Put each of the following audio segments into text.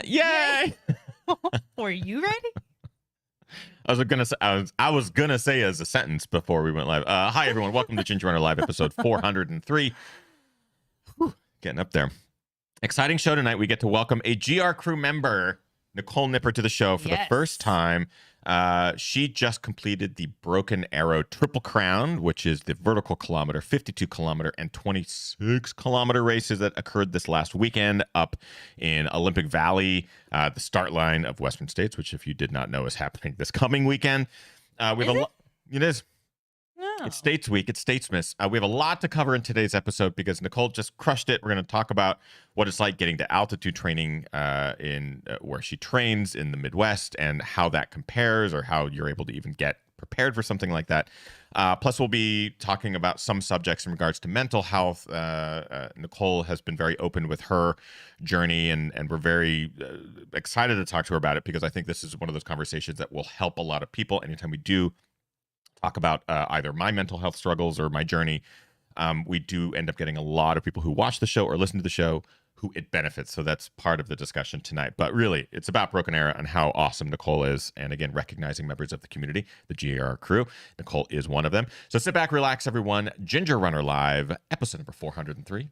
Yay! Were you ready? I was gonna say as a sentence before we went live. Hi everyone, welcome to GRLive Live episode 403. Whew, getting up there. Exciting show tonight. We get to welcome a GR crew member, Nicole Nipper, to the show for the first time. She just completed the Broken Arrow Triple Crown, which is the vertical kilometer, 52 kilometer, and 26 kilometer races that occurred this last weekend up in Olympic Valley, the start line of Western States, which, if you did not know, is happening this coming weekend. It is. No. It's States Week. It's Statesmas. We have a lot to cover in today's episode because Nicole just crushed it. We're going to talk about what it's like getting to altitude training in where she trains in the Midwest and how that compares, or how you're able to even get prepared for something like that. Plus, we'll be talking about some subjects in regards to mental health. Nicole has been very open with her journey, and we're very excited to talk to her about it because I think this is one of those conversations that will help a lot of people anytime we do talk about either my mental health struggles or my journey. We do end up getting a lot of people who watch the show or listen to the show who it benefits. So that's part of the discussion tonight. But really, it's about Broken Arrow and how awesome Nicole is. And again, recognizing members of the community, the GR crew. Nicole is one of them. So sit back, relax, everyone. GRLive Live, episode number 403,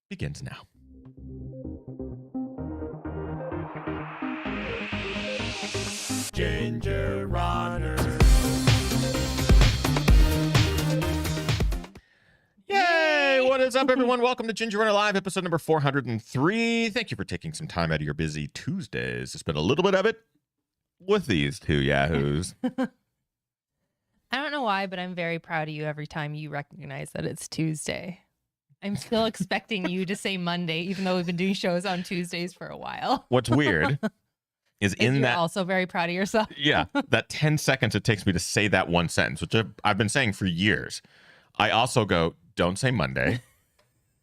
begins now. GRLive. Yay! What is up, everyone? Welcome to GRLive Live, episode number 403. Thank you for taking some time out of your busy Tuesdays to spend a little bit of it with these two yahoos. I don't know why, but I'm very proud of you every time you recognize that it's Tuesday. I'm still expecting you to say Monday, even though we've been doing shows on Tuesdays for a while. What's weird is you're that also very proud of yourself. Yeah, that 10 seconds it takes me to say that one sentence, which I've been saying for years. I also go, don't say Monday.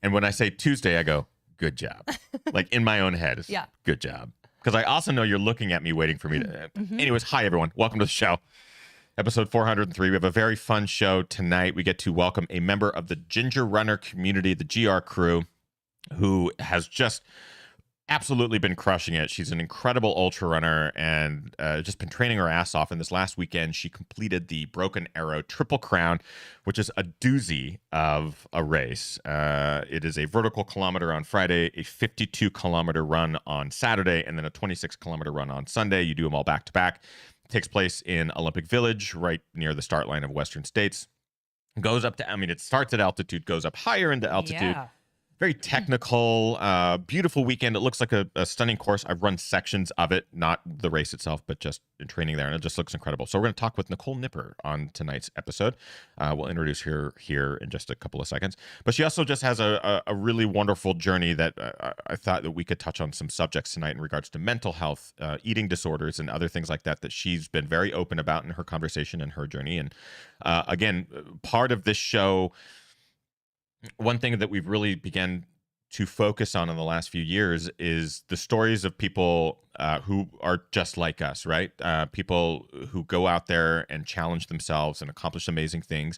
And when I say Tuesday, I go, good job. Like in my own head. Yeah. Good job. Because I also know you're looking at me waiting for me to. Anyways, hi, everyone. Welcome to the show. Episode 403. We have a very fun show tonight. We get to welcome a member of the Ginger Runner community, the GR crew, who has just absolutely been crushing it. She's an incredible ultra runner and just been training her ass off. And this last weekend, she completed the Broken Arrow Triple Crown, which is a doozy of a race. It is a vertical kilometer on Friday, a 52 kilometer run on Saturday, and then a 26 kilometer run on Sunday. You do them all back to back. It takes place in Olympic Village, right near the start line of Western States. Goes up to, it starts at altitude, goes up higher into altitude. Yeah. Very technical, beautiful weekend. It looks like a stunning course. I've run sections of it, not the race itself, but just in training there, and it just looks incredible. So we're going to talk with Nicole Nipper on tonight's episode. We'll introduce her here in just a couple of seconds. But she also just has a really wonderful journey that I thought that we could touch on some subjects tonight in regards to mental health, eating disorders, and other things like that she's been very open about in her conversation and her journey. And again, part of this show, one thing that we've really began to focus on in the last few years is the stories of people who are just like us, right? People who go out there and challenge themselves and accomplish amazing things,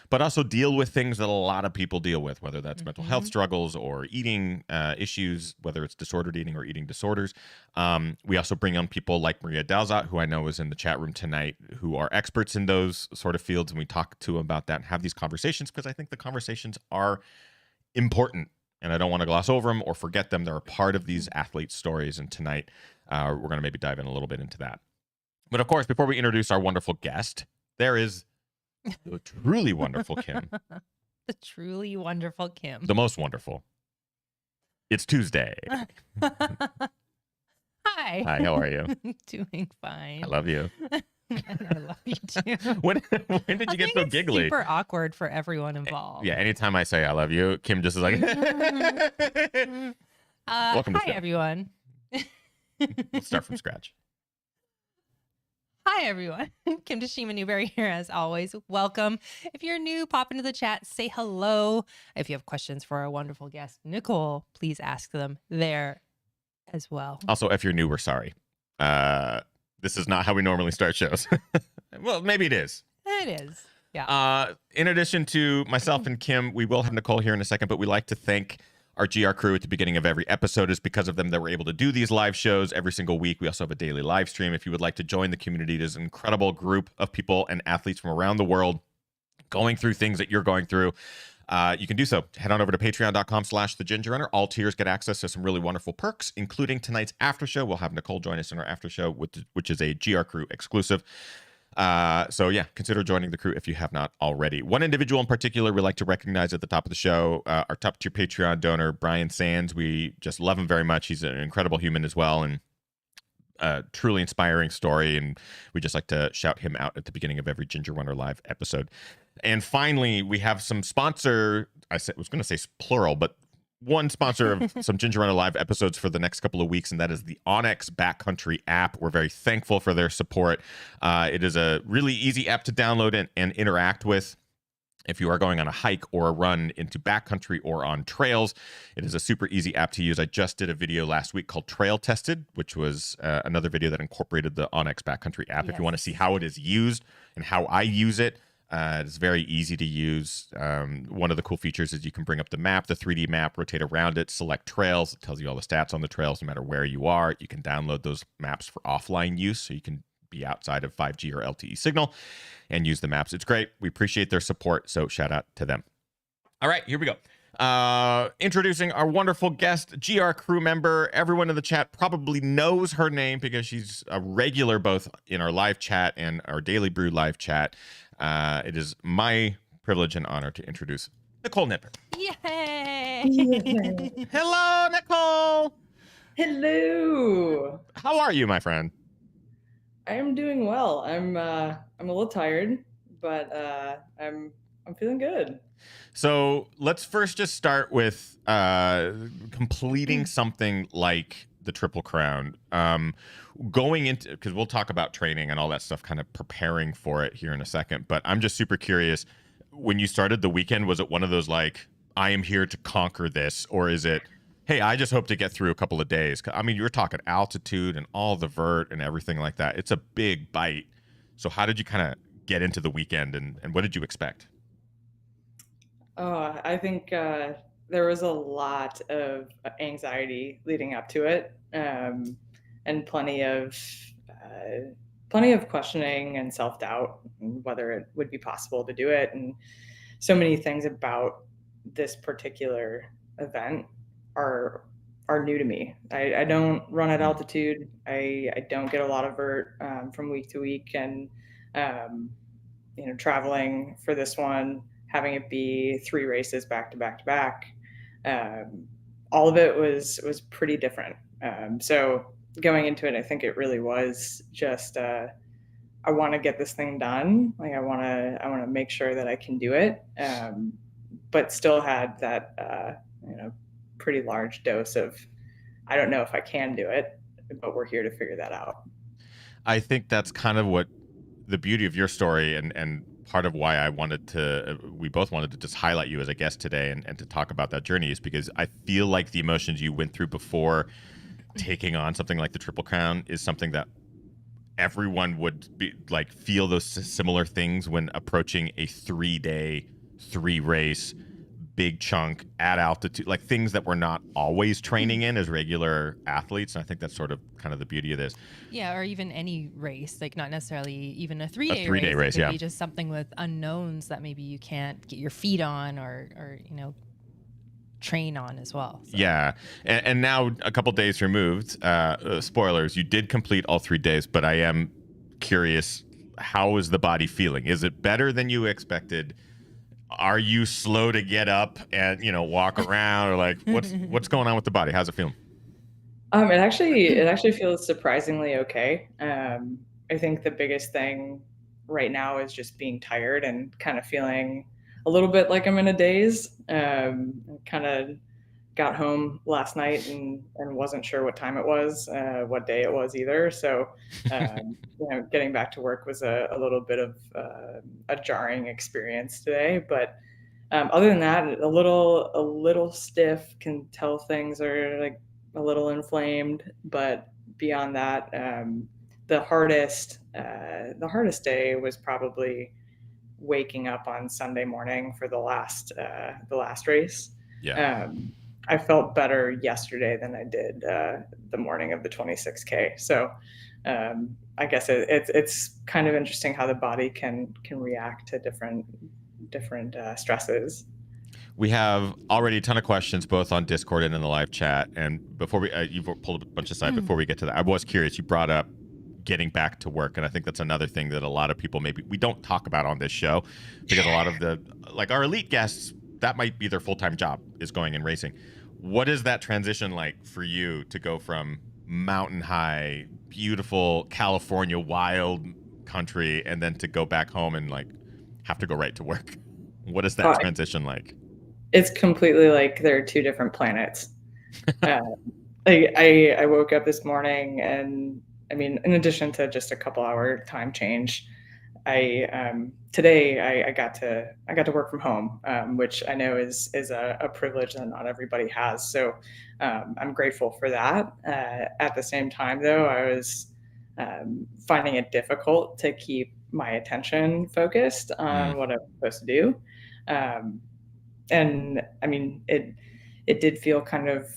but also deal with things that a lot of people deal with, whether that's mental health struggles or eating issues, whether it's disordered eating or eating disorders. We also bring on people like Maria Dalzot, who I know is in the chat room tonight, who are experts in those sort of fields, and we talk to them about that and have these conversations because I think the conversations are important. And I don't want to gloss over them or forget them. They're a part of these athletes' stories. And tonight, we're going to maybe dive in a little bit into that. But of course, before we introduce our wonderful guest, there is the truly wonderful Kim. The truly wonderful Kim. The most wonderful. It's Tuesday. Hi. Hi, how are you? Doing fine. I love you. I love you too. When did you get so giggly? Super awkward for everyone involved. Yeah, anytime I say I love you, Kim just is like, welcome to the show. Everyone. Let's start from scratch. Hi, everyone. Kim Tashima Newberry here, as always. Welcome. If you're new, pop into the chat, say hello. If you have questions for our wonderful guest, Nicole, please ask them there as well. Also, if you're new, we're sorry. This is not how we normally start shows. Well, maybe it is. It is. Yeah. In addition to myself and Kim, we will have Nicole here in a second, but we like to thank our GR crew at the beginning of every episode. Is because of them that we're able to do these live shows every single week. We also have a daily live stream. If you would like to join the community, there's an incredible group of people and athletes from around the world going through things that you're going through. You can do so. Head on over to patreon.com/thegingerrunner. All tiers get access to some really wonderful perks, including tonight's after show. We'll have Nicole join us in our after show, which is a GR crew exclusive. So yeah, consider joining the crew if you have not already. One individual in particular we like to recognize at the top of the show, our top tier Patreon donor, Brian Sands. We just love him very much. He's an incredible human as well, and a truly inspiring story, and we just like to shout him out at the beginning of every Ginger Runner Live episode. And finally, we have some sponsor. I was going to say plural, but one sponsor of some Ginger Runner Live episodes for the next couple of weeks, and that is the Onyx Backcountry app. We're very thankful for their support. It is a really easy app to download and interact with. If you are going on a hike or a run into backcountry or on trails, it is a super easy app to use. I just did a video last week called Trail Tested, which was another video that incorporated the Onyx Backcountry app. Yes. If you want to see how it is used and how I use it, it's very easy to use. One of the cool features is you can bring up the map, the 3D map, rotate around it, select trails. It tells you all the stats on the trails no matter where you are. You can download those maps for offline use, so you can be outside of 5G or LTE signal and use the maps. It's great. We appreciate their support, so shout out to them. All right, here we go. Introducing our wonderful guest, GR crew member. Everyone in the chat probably knows her name because she's a regular both in our live chat and our Daily Brew live chat. It is my privilege and honor to introduce Nicole Nipper. Yay! Hello, Nicole. Hello. How are you, my friend? I am doing well. I'm a little tired, but I'm feeling good. So let's first just start with completing something like the Triple Crown. Going into, because we'll talk about training and all that stuff, kind of preparing for it here in a second. But I'm just super curious. When you started the weekend, was it one of those like, I am here to conquer this, or is it, hey, I just hope to get through a couple of days? I mean, you're talking altitude and all the vert and everything like that. It's a big bite. So how did you kind of get into the weekend, and what did you expect? I think there was a lot of anxiety leading up to it, and plenty of questioning and self-doubt whether it would be possible to do it. And so many things about this particular event are new to me. I don't run at altitude. I don't get a lot of vert from week to week, and traveling for this one, having it be 3 races back to back to back, all of it was pretty different. So going into it, I think it really was just I want to get this thing done. Like I want to make sure that I can do it, but still had that pretty large dose of I don't know if I can do it, but we're here to figure that out. I think that's kind of what the beauty of your story and part of why we both wanted to just highlight you as a guest today and to talk about that journey is because I feel like the emotions you went through before taking on something like the Triple Crown is something that everyone would be like feel those similar things when approaching a 3-day, 3-race big chunk at altitude, like things that we're not always training in as regular athletes. And I think that's sort of kind of the beauty of this. Yeah, or even any race, like not necessarily even a 3-day race. It could Yeah, be just something with unknowns that maybe you can't get your feet on or train on as well. So. Yeah, and now a couple days removed, spoilers, you did complete all 3 days, but I am curious, how is the body feeling? Is it better than you expected? Are you slow to get up and walk around, or like what's going on with the body? How's it feeling? It actually feels surprisingly okay. I think the biggest thing right now is just being tired and kind of feeling a little bit like I'm in a daze. Kind of got home last night and wasn't sure what time it was, what day it was either. So, getting back to work was a little bit of a jarring experience today. But other than that, a little stiff. Can tell things are like a little inflamed. But beyond that, the hardest day was probably waking up on Sunday morning for the last race. Yeah. I felt better yesterday than I did the morning of the 26K. So I guess it's kind of interesting how the body can react to different stresses. We have already a ton of questions both on Discord and in the live chat. And before we, you've pulled a bunch aside. Before we get to that, I was curious. You brought up getting back to work, and I think that's another thing that a lot of people maybe we don't talk about on this show, because a lot of the like our elite guests, that might be their full-time job is going and racing. What is that transition like for you to go from mountain high, beautiful California, wild country, and then to go back home and like have to go right to work? What is that transition like? It's completely like they're two different planets. I woke up this morning, and I mean, in addition to just a couple hour time change, today I got to work from home, which I know is a privilege that not everybody has. So I'm grateful for that. At the same time, though, I was finding it difficult to keep my attention focused on what I'm supposed to do. And I mean, it did feel kind of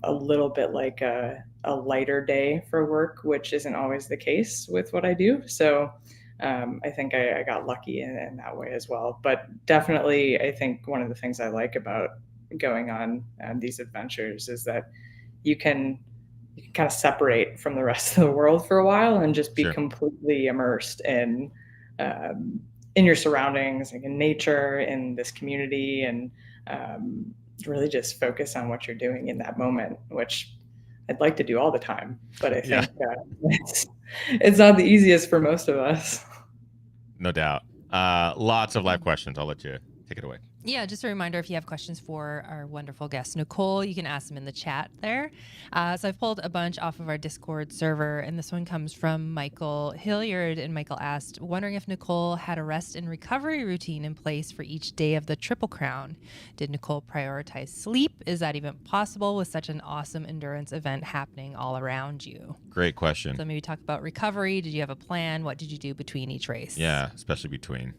a little bit like a lighter day for work, which isn't always the case with what I do. So I think I got lucky in that way as well. But definitely, I think one of the things I like about going on these adventures is that you can kind of separate from the rest of the world for a while and just be completely immersed in your surroundings, like in nature, in this community, and really just focus on what you're doing in that moment, which I'd like to do all the time. But I think it's not the easiest for most of us. No doubt. Lots of live questions. I'll let you take it away. Yeah, just a reminder, if you have questions for our wonderful guest, Nicole, you can ask them in the chat there. So I've pulled a bunch off of our Discord server, and this one comes from Michael Hilliard. And Michael asked, wondering if Nicole had a rest and recovery routine in place for each day of the Triple Crown. Did Nicole prioritize sleep? Is that even possible with such an awesome endurance event happening all around you? Great question. So maybe talk about recovery. Did you have a plan? What did you do between each race? Yeah, especially between.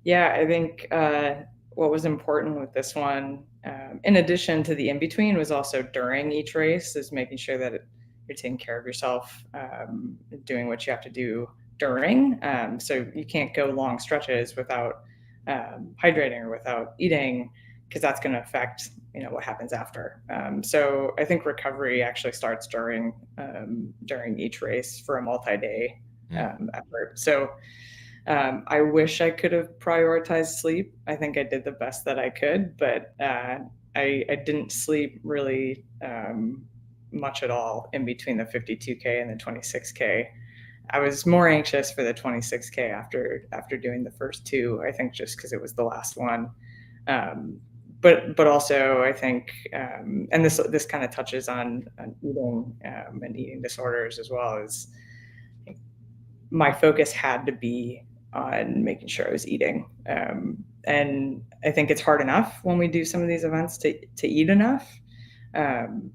Yeah, I think what was important with this one, in addition to the in-between, was also during each race, is making sure that you're taking care of yourself, doing what you have to do during. So you can't go long stretches without hydrating or without eating, because that's going to affect what happens after. So I think recovery actually starts during each race for a multi-day effort. So I wish I could have prioritized sleep. I think I did the best that I could, but I didn't sleep really much at all in between the 52K and the 26K. I was more anxious for the 26K after doing the first two, I think, just because it was the last one. But also I think, and this kind of touches on eating and eating disorders as well, as my focus had to be on making sure I was eating. And I think it's hard enough when we do some of these events to eat enough. And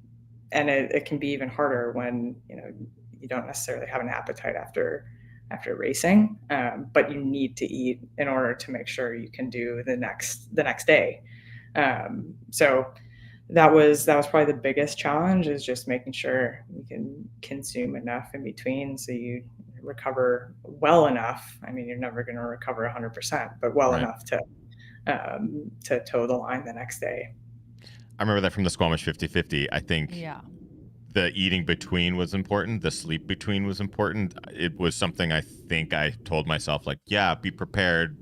it can be even harder when, you don't necessarily have an appetite after racing, but you need to eat in order to make sure you can do the next day. So that was probably the biggest challenge, is just making sure you can consume enough in between so you recover well enough. I mean, you're never going to recover 100%, but well enough to toe the line the next day. I remember that from the Squamish 50/50. I think the eating between was important. The sleep between was important. It was something I think I told myself, like, yeah, be prepared.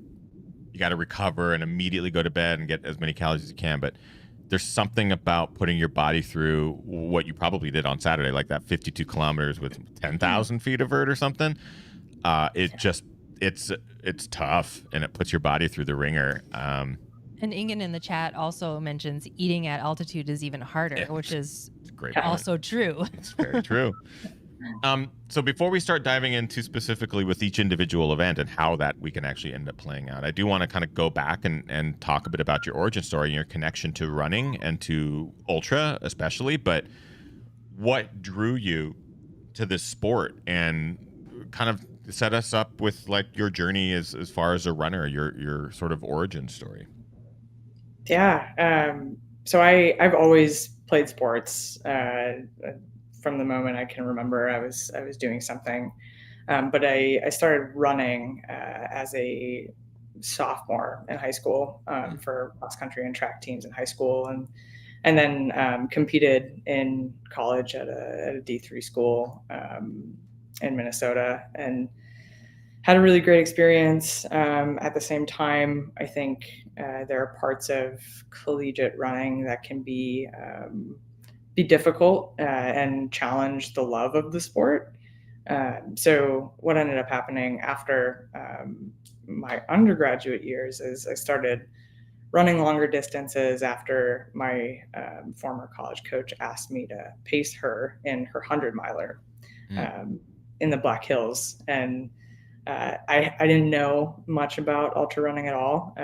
You got to recover and immediately go to bed and get as many calories as you can. But there's something about putting your body through what you probably did on Saturday, like that 52 kilometers with 10,000 feet of vert or something. It's tough, and it puts your body through the ringer. And Ingen in the chat also mentions eating at altitude is even harder, which is also true. It's very true. So before we start diving into specifically with each individual event and how that we can actually end up playing out, I do want to kind of go back and talk a bit about your origin story and your connection to running and to ultra especially, but what drew you to this sport, and kind of set us up with like your journey as far as a runner, your sort of origin story. Yeah. so I've always played sports from the moment I can remember. I was doing something, but I started running as a sophomore in high school for cross country and track teams in high school, and then competed in college at a D3 school in Minnesota, and had a really great experience. At the same time, I think there are parts of collegiate running that can be difficult and challenge the love of the sport. So what ended up happening after my undergraduate years is I started running longer distances after my former college coach asked me to pace her in her 100-miler in the Black Hills. And I didn't know much about ultra running at all.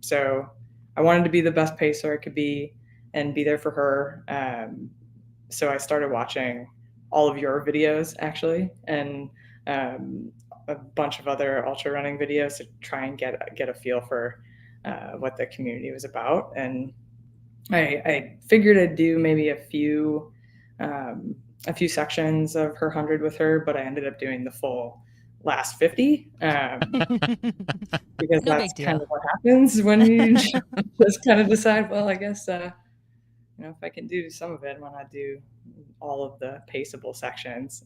So I wanted to be the best pacer I could be and be there for her. So I started watching all of your videos, actually, and a bunch of other ultra running videos to try and get a feel for what the community was about. And I figured I'd do maybe a few sections of her 100 with her, but I ended up doing the full last 50 because No that's big deal. kind of what happens when you just kind of decide, well, I guess if I can do some of it, why not do all of the paceable sections?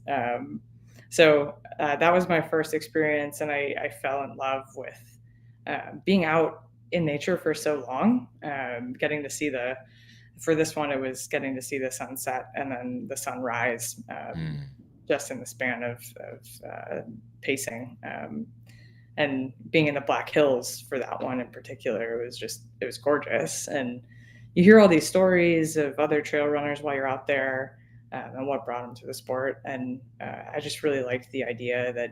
So that was my first experience, and I fell in love with being out in nature for so long, getting to see for this one, it was getting to see the sunset and then the sunrise just in the span of pacing. And being in the Black Hills for that one in particular, it was gorgeous. And you hear all these stories of other trail runners while you're out there and what brought them to the sport. And I just really liked the idea that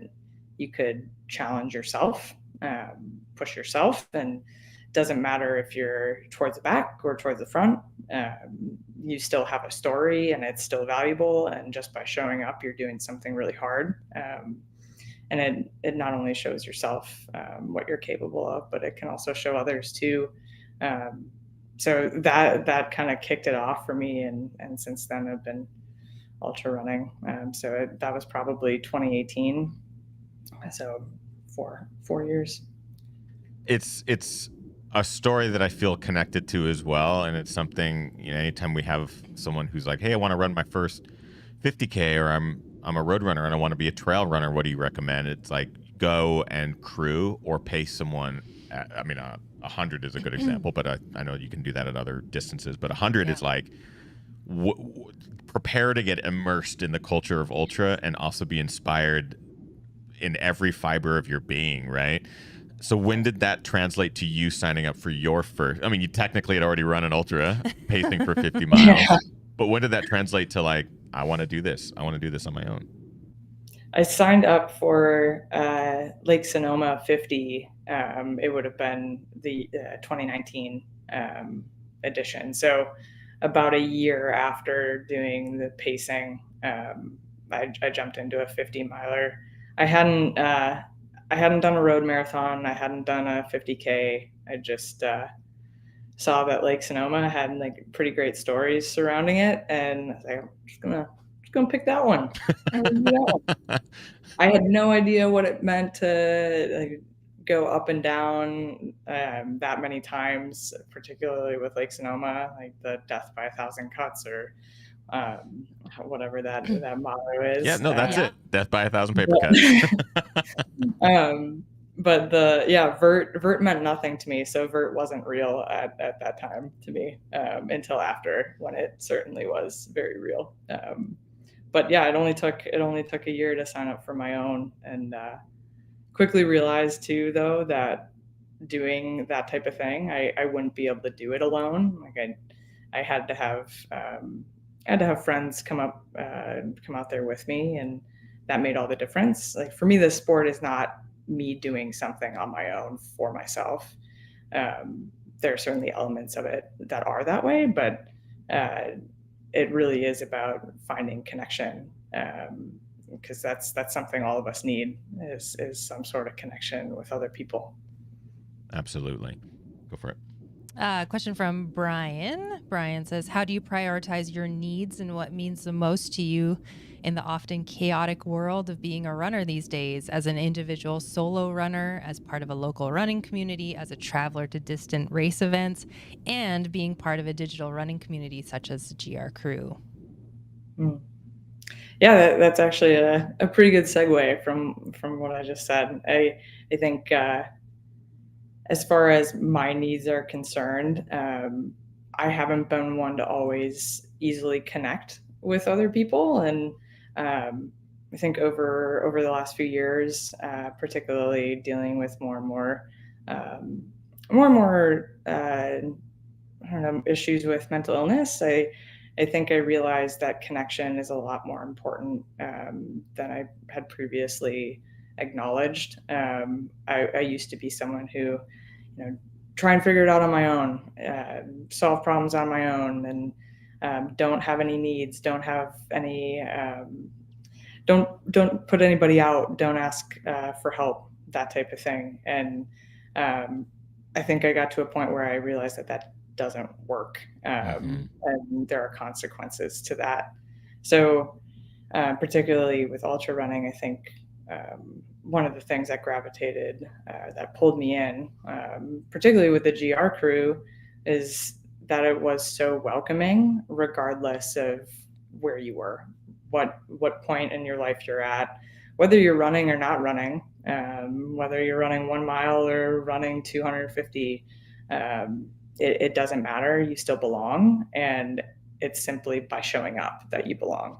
you could challenge yourself, push yourself, and it doesn't matter if you're towards the back or towards the front. You still have a story and it's still valuable. And just by showing up, you're doing something really hard. And it not only shows yourself what you're capable of, but it can also show others too. So that kind of kicked it off for me. And since then I've been ultra running. So that was probably 2018. So 4 years. It's a story that I feel connected to as well, and it's something, anytime we have someone who's like, hey, I want to run my first 50K, or I'm a road runner and I want to be a trail runner, what do you recommend? It's like, go and crew or pace someone. 100 is a good example, but I know you can do that at other distances, but 100 is like prepare to get immersed in the culture of ultra and also be inspired in every fiber of your being, right? So when did that translate to you signing up for your first? I mean, you technically had already run an ultra, pacing for 50 miles. Yeah. But when did that translate to like, I want to do this. I want to do this on my own? I signed up for Lake Sonoma 50. It would have been the 2019 edition. So about a year after doing the pacing, I jumped into a 50-miler. I hadn't done a road marathon. I hadn't done a 50K. I just saw that Lake Sonoma had like pretty great stories surrounding it, and I was like, I'm just gonna pick that one. I had no idea what it meant to go up and down that many times, particularly with Lake Sonoma, like the death by 1,000 cuts or whatever that motto is. Yeah, no, that's it. Death by 1,000 paper cuts. But vert meant nothing to me. So vert wasn't real at that time to me until after, when it certainly was very real. But yeah, it only took a year to sign up for my own, and quickly realized too, though, that doing that type of thing, I wouldn't be able to do it alone. Like I had to have friends come out there with me, and that made all the difference. Like for me, this sport is not me doing something on my own for myself. There are certainly elements of it that are that way, but it really is about finding connection, because that's something all of us need is some sort of connection with other people. Absolutely. Go for it. Question from Brian. Brian says, how do you prioritize your needs and what means the most to you in the often chaotic world of being a runner these days, as an individual solo runner, as part of a local running community, as a traveler to distant race events, and being part of a digital running community such as the GR Crew? Mm. Yeah, that's actually a pretty good segue from what I just said. I think as far as my needs are concerned, I haven't been one to always easily connect with other people, and I think over the last few years, particularly dealing with um, more and more I don't know, issues with mental illness, I think I realized that connection is a lot more important than I had previously acknowledged. I used to be someone who, try and figure it out on my own, solve problems on my own, and don't have any needs, don't have any, don't put anybody out, don't ask for help, that type of thing. And um, I think I got to a point where I realized that doesn't work, and there are consequences to that. So, particularly with ultra running, I think one of the things that that pulled me in, particularly with the GR crew, is that it was so welcoming, regardless of where you were, what point in your life you're at, whether you're running or not running, whether you're running 1 mile or running 250. It doesn't matter. You still belong, and it's simply by showing up that you belong.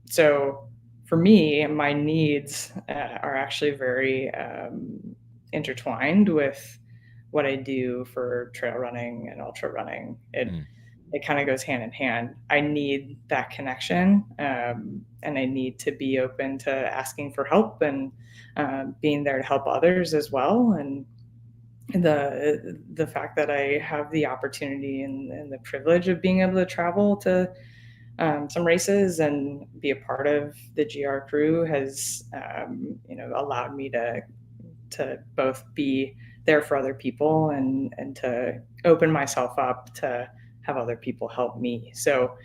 So for me, my needs are actually very intertwined with what I do for trail running and ultra running. It kind of goes hand in hand. I need that connection, and I need to be open to asking for help and being there to help others as well. And the fact that I have the opportunity and the privilege of being able to travel to some races and be a part of the GR crew has allowed me to both be there for other people and to open myself up to have other people help me. So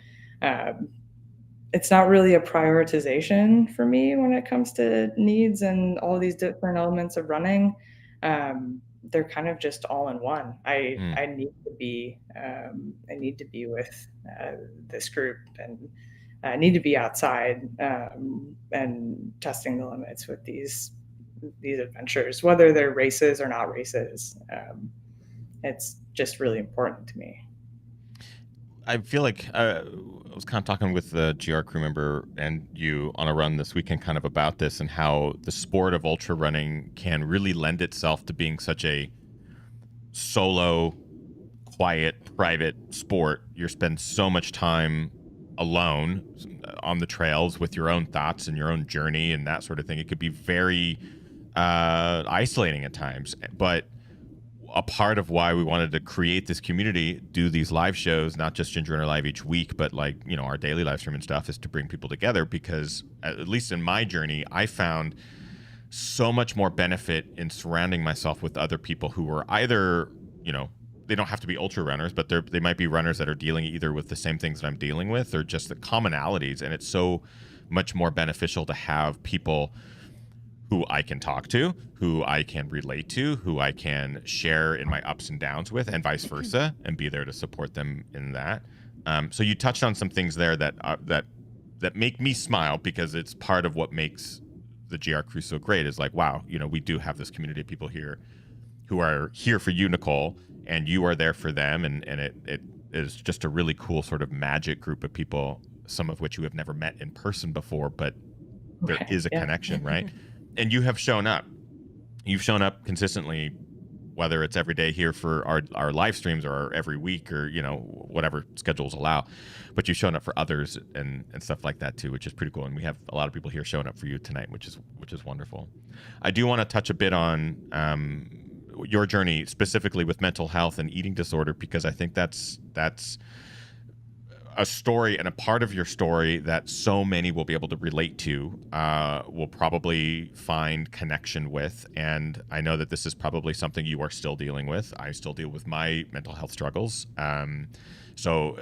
it's not really a prioritization for me when it comes to needs and all these different elements of running. They're kind of just all in one. I need to be with this group, and I need to be outside and testing the limits with these adventures, whether they're races or not races. It's just really important to me. I feel like I was kind of talking with the GR crew member and you on a run this weekend kind of about this and how the sport of ultra running can really lend itself to being such a solo, quiet, private sport. You spend so much time alone on the trails with your own thoughts and your own journey and that sort of thing. It could be very isolating at times, but a part of why we wanted to create this community, do these live shows, not just Ginger Runner Live each week, but like, our daily live stream and stuff, is to bring people together, because at least in my journey, I found so much more benefit in surrounding myself with other people who were either, they don't have to be ultra runners, but they might be runners that are dealing either with the same things that I'm dealing with or just the commonalities. And it's so much more beneficial to have people who I can talk to, who I can relate to, who I can share in my ups and downs with, and vice versa, and be there to support them in that. So you touched on some things there that make me smile, because it's part of what makes the GR crew so great. Is like, wow, we do have this community of people here who are here for you, Nicole, and you are there for them, and it is just a really cool sort of magic group of people, some of which you have never met in person before, but there is a connection, right? And you have shown up. You've shown up consistently, whether it's every day here for our live streams or every week or, whatever schedules allow. But you've shown up for others and stuff like that too, which is pretty cool. And we have a lot of people here showing up for you tonight, which is wonderful. I do want to touch a bit on your journey specifically with mental health and eating disorder, because I think that's a story and a part of your story that so many will be able to relate to, will probably find connection with. And I know that this is probably something you are still dealing with. I still deal with my mental health struggles. So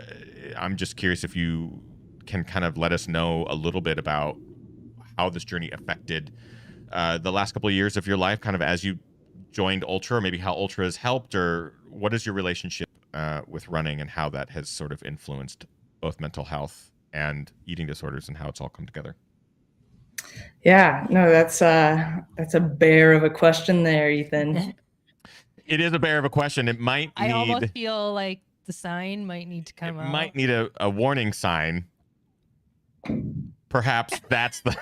I'm just curious if you can kind of let us know a little bit about how this journey affected the last couple of years of your life, kind of as you joined Ultra, maybe how Ultra has helped, or what is your relationship with running and how that has sort of influenced both mental health and eating disorders and how it's all come together. Yeah, no, that's a bear of a question there, Ethan. It is a bear of a question. It might I need, almost feel like the sign might need to come out. might need a warning sign. Perhaps that's the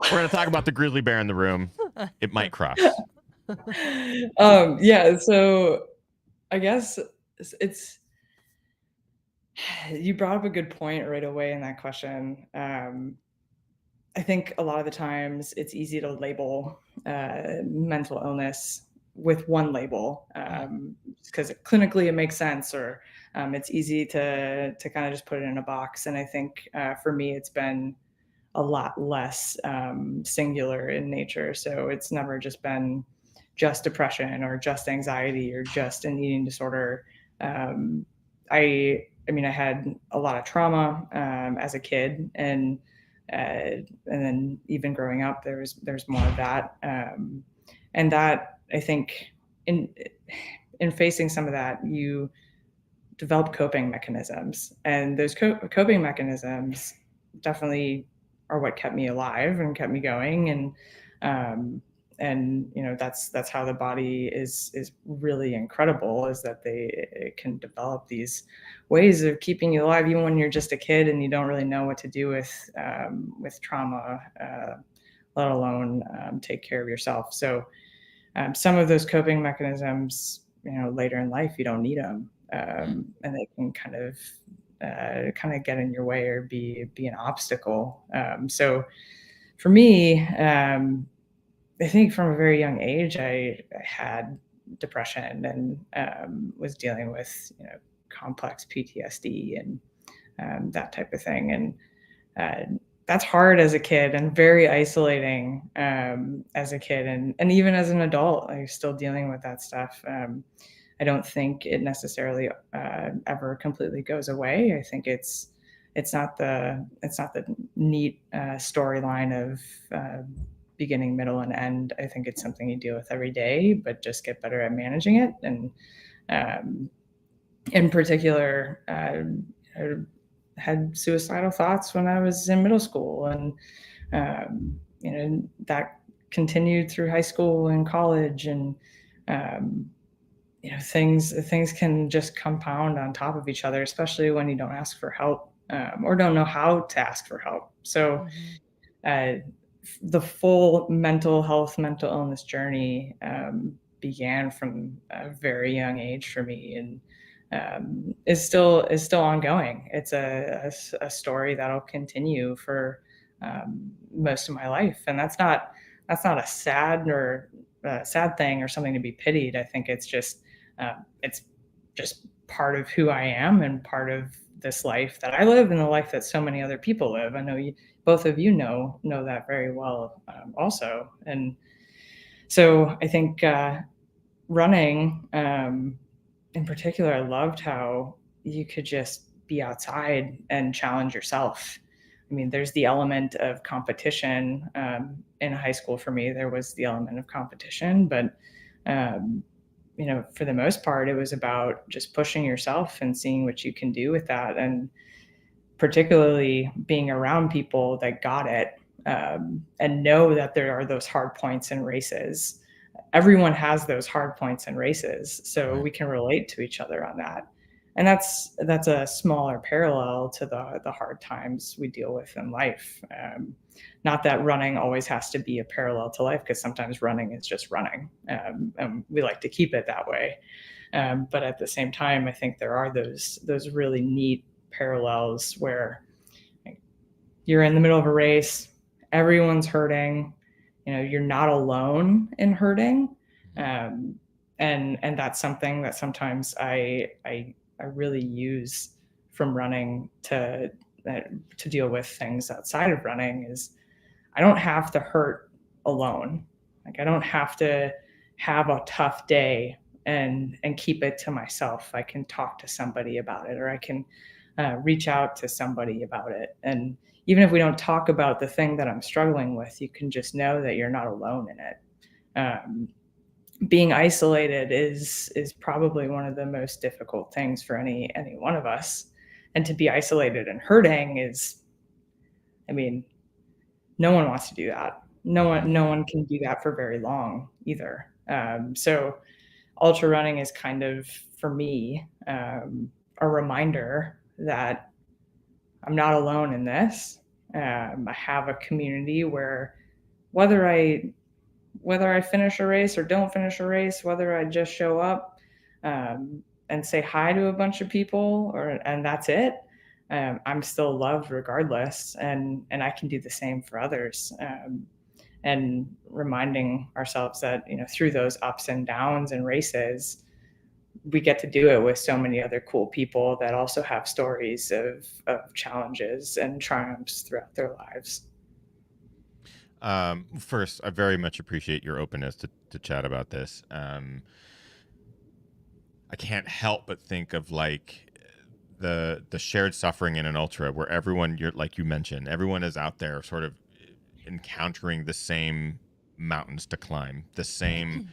we're going to talk about the grizzly bear in the room. It might cross. Yeah, so I guess it's you brought up a good point right away in that question. I think a lot of the times it's easy to label mental illness with one label, because clinically it makes sense, or it's easy to kind of just put it in a box. And I think for me, it's been a lot less singular in nature. So it's never just been just depression or just anxiety or just an eating disorder. I mean, I had a lot of trauma as a kid, and then even growing up, there's more of that, and that I think in facing some of that, you develop coping mechanisms, and those coping mechanisms definitely are what kept me alive and kept me going. And you know, that's how the body is really incredible, is that it can develop these ways of keeping you alive even when you're just a kid and you don't really know what to do with trauma, let alone take care of yourself. So some of those coping mechanisms, you know, later in life you don't need them, and they can kind of get in your way or be an obstacle. So for me, I think from a very young age, I had depression and was dealing with, you know, complex PTSD and that type of thing. And that's hard as a kid and very isolating as a kid, and even as an adult, I'm still dealing with that stuff. I don't think it necessarily ever completely goes away. I think it's not the neat storyline of beginning, middle, and end. I think it's something you deal with every day, but just get better at managing it. And in particular, I had suicidal thoughts when I was in middle school, and you know, that continued through high school and college, and you know, things can just compound on top of each other, especially when you don't ask for help, or don't know how to ask for help. So the full mental illness journey began from a very young age for me, and is still ongoing. It's a story that'll continue for most of my life, and that's not a sad thing or something to be pitied. I think it's just part of who I am and part of this life that I live and the life that so many other people live. I know both of you know that very well, also. And so I think running in particular, I loved how you could just be outside and challenge yourself. I mean, there's the element of competition. In high school for me, there was the element of competition, but you know, for the most part, it was about just pushing yourself and seeing what you can do with that. And particularly being around people that got it, and know that there are those hard points in races. Everyone has those hard points in races, so we can relate to each other on that. And that's a smaller parallel to the hard times we deal with in life. Not that running always has to be a parallel to life, because sometimes running is just running, and we like to keep it that way. But at the same time, I think there are those really neat parallels where you're in the middle of a race, everyone's hurting, you know, you're not alone in hurting. and that's something that sometimes I really use from running to deal with things outside of running is I don't have to hurt alone. Like I don't have to have a tough day and keep it to myself. I can talk to somebody about it, or I can reach out to somebody about it. And even if we don't talk about the thing that I'm struggling with, you can just know that you're not alone in it. Being isolated is probably one of the most difficult things for any one of us. And to be isolated and hurting is, I mean, no one wants to do that. No one can do that for very long either. So ultra running is kind of for me a reminder that I'm not alone in this. I have a community where whether I finish a race or don't finish a race, whether I just show up and say hi to a bunch of people, and that's it, I'm still loved regardless, and I can do the same for others. And reminding ourselves that through those ups and downs and races, we get to do it with so many other cool people that also have stories of challenges and triumphs throughout their lives. First, I very much appreciate your openness to chat about this. I can't help but think of like the shared suffering in an ultra where everyone, like you mentioned, everyone is out there sort of encountering the same mountains to climb, the same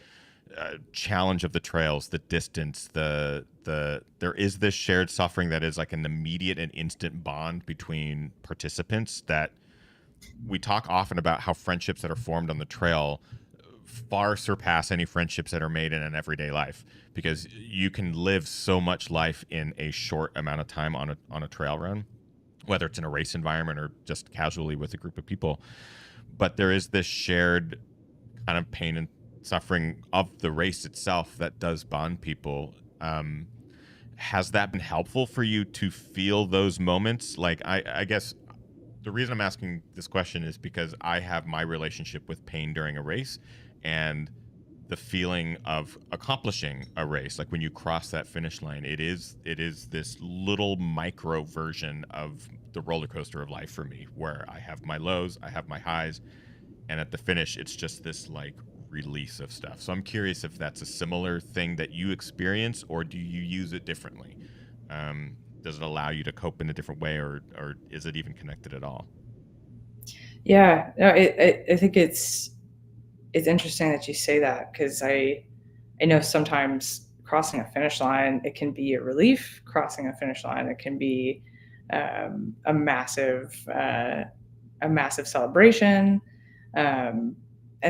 challenge of the trails, the distance, there is this shared suffering that is like an immediate and instant bond between participants that we talk often about how friendships that are formed on the trail far surpass any friendships that are made in an everyday life, because you can live so much life in a short amount of time on a trail run, whether it's in a race environment or just casually with a group of people. But there is this shared kind of pain and suffering of the race itself that does bond people. Has that been helpful for you to feel those moments? Like, I guess the reason I'm asking this question is because I have my relationship with pain during a race and the feeling of accomplishing a race. Like when you cross that finish line, it is this little micro version of the roller coaster of life for me, where I have my lows, I have my highs, and at the finish, it's just this like release of stuff. So I'm curious if that's a similar thing that you experience, or do you use it differently? Does it allow you to cope in a different way, or is it even connected at all? Yeah, no, I think it's interesting that you say that, because I know sometimes crossing a finish line, it can be a relief. Crossing a finish line, it can be a massive celebration, and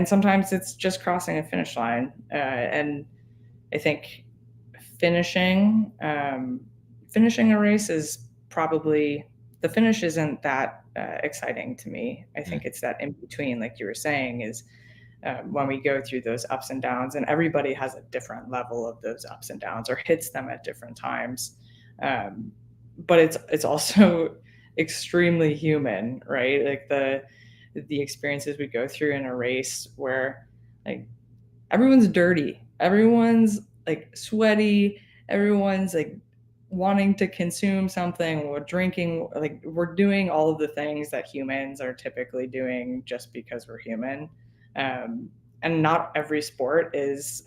sometimes it's just crossing a finish line. And I think finishing finishing a race is probably, the finish isn't that exciting to me. I think it's that in between, like you were saying, is when we go through those ups and downs, and everybody has a different level of those ups and downs or hits them at different times. But it's also extremely human, right? Like the experiences we go through in a race where like everyone's dirty, everyone's like sweaty, everyone's like wanting to consume something, we're drinking, like we're doing all of the things that humans are typically doing just because we're human. And not every sport is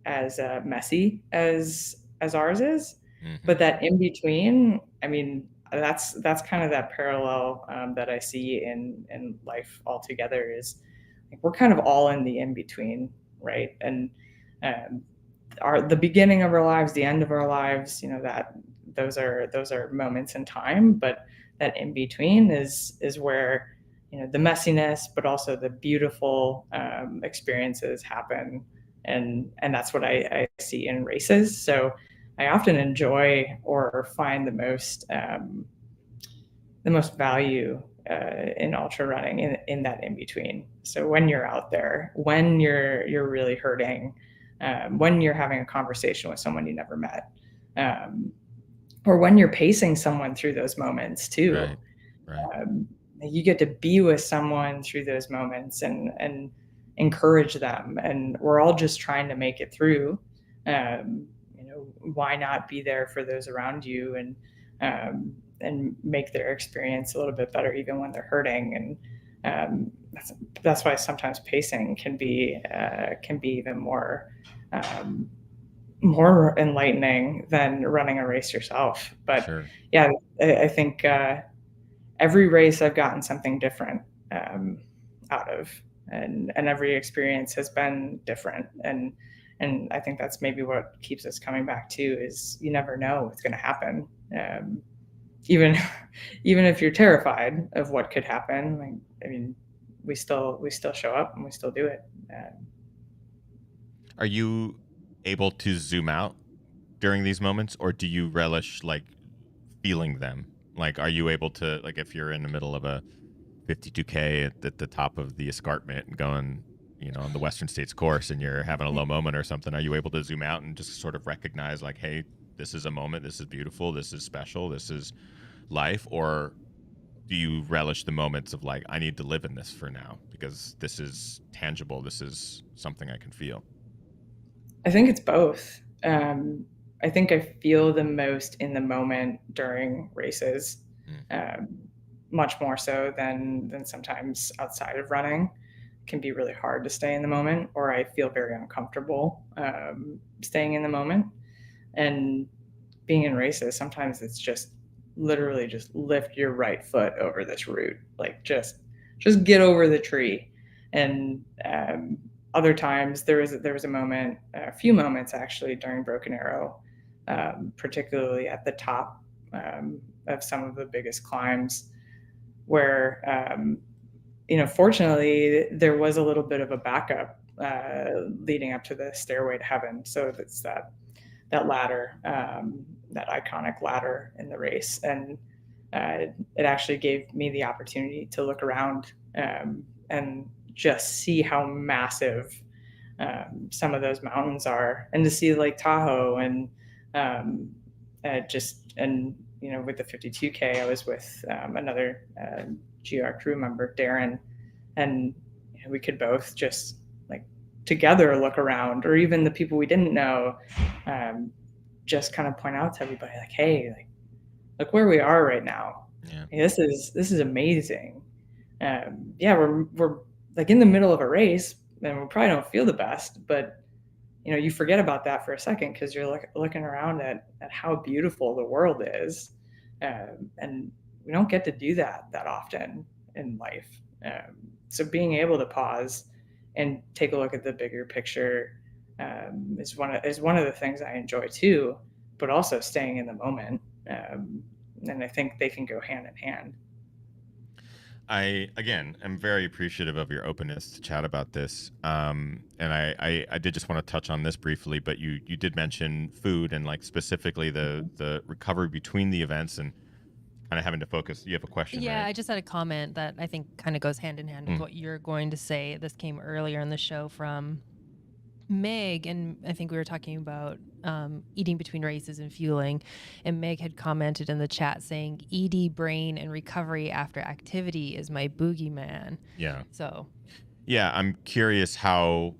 as messy as ours is. But that in between, I mean, that's kind of that parallel that I see in life altogether, is like we're kind of all in the in between, right? And the beginning of our lives, the end of our lives, that those are moments in time, but that in between is where the messiness, but also the beautiful experiences happen, and that's what I see in races. So I often enjoy or find the most value in ultra running in that in between. So when you're out there, when you're really hurting, when you're having a conversation with someone you never met, or when you're pacing someone through those moments too. Right. You get to be with someone through those moments and encourage them. And we're all just trying to make it through. You know, why not be there for those around you, and make their experience a little bit better, even when they're hurting. And that's why sometimes pacing can be even more enlightening than running a race yourself. But Sure. yeah, I think every race I've gotten something different out of, and every experience has been different. And I think that's maybe what keeps us coming back too, is you never know what's going to happen. Even even if you're terrified of what could happen, like, I mean, we still show up and we still do it. Are you able to zoom out during these moments, or do you relish like feeling them? Like, are you able to, like, if you're in the middle of a 52K at the top of the escarpment going, you know, on the Western States course, and you're having a low moment or something, are you able to zoom out and just sort of recognize, like, hey, this is a moment, this is beautiful, this is special, this is life? Or do you relish the moments of like, I need to live in this for now because this is tangible, this is something I can feel? I think it's both. I think I feel the most in the moment during races, um, much more so than sometimes outside of running. It can be really hard to stay in the moment, or I feel very uncomfortable staying in the moment. And being in races, sometimes it's just literally just lift your right foot over this root, like just get over the tree. And other times there was a moment, a few moments actually, during Broken Arrow, particularly at the top of some of the biggest climbs, where you know, fortunately there was a little bit of a backup leading up to the stairway to heaven. So that's that ladder, that iconic ladder in the race. And it actually gave me the opportunity to look around and just see how massive some of those mountains are, and to see Lake Tahoe. And and you know, with the 52K, I was with another GR crew member, Darren, and you know, we could both just like together look around, or even the people we didn't know, just kind of point out to everybody, like, hey, like, look where we are right now. Yeah. Hey, this is amazing. Yeah, we're like in the middle of a race, and we probably don't feel the best, but you know, you forget about that for a second because you're looking around at how beautiful the world is, and we don't get to do that often in life. So being able to pause and take a look at the bigger picture is one of the things I enjoy too, but also staying in the moment. And I think they can go hand in hand. I again am very appreciative of your openness to chat about this. And I did just want to touch on this briefly, but you did mention food, and like specifically the recovery between the events, and kind of having to focus. You have a question, Yeah, right? I just had a comment that I think kind of goes hand in hand with what you're going to say. This came earlier in the show from Meg, and I think we were talking about eating between races and fueling. And Meg had commented in the chat saying, ED brain and recovery after activity is my boogeyman. Yeah. So, Yeah, I'm curious how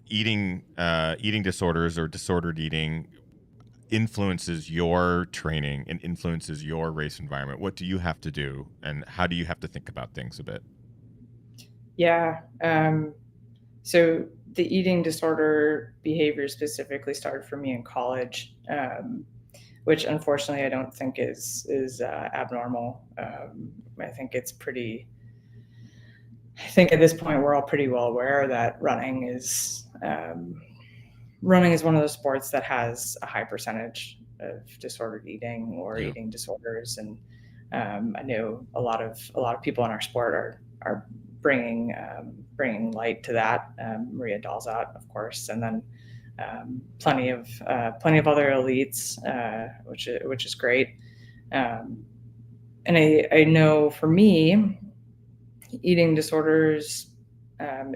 eating disorders or disordered eating influences your training and influences your race environment. What do you have to do, and how do you have to think about things a bit? Yeah. So the eating disorder behavior specifically started for me in college, which unfortunately I don't think is abnormal. I think it's pretty. I think at this point we're all pretty well aware that running is one of those sports that has a high percentage of disordered eating or Yeah. eating disorders. And I know a lot of people in our sport are bringing light to that. Maria Dalzot, of course, and then plenty of other elites, which is great. And I know for me, eating disorders,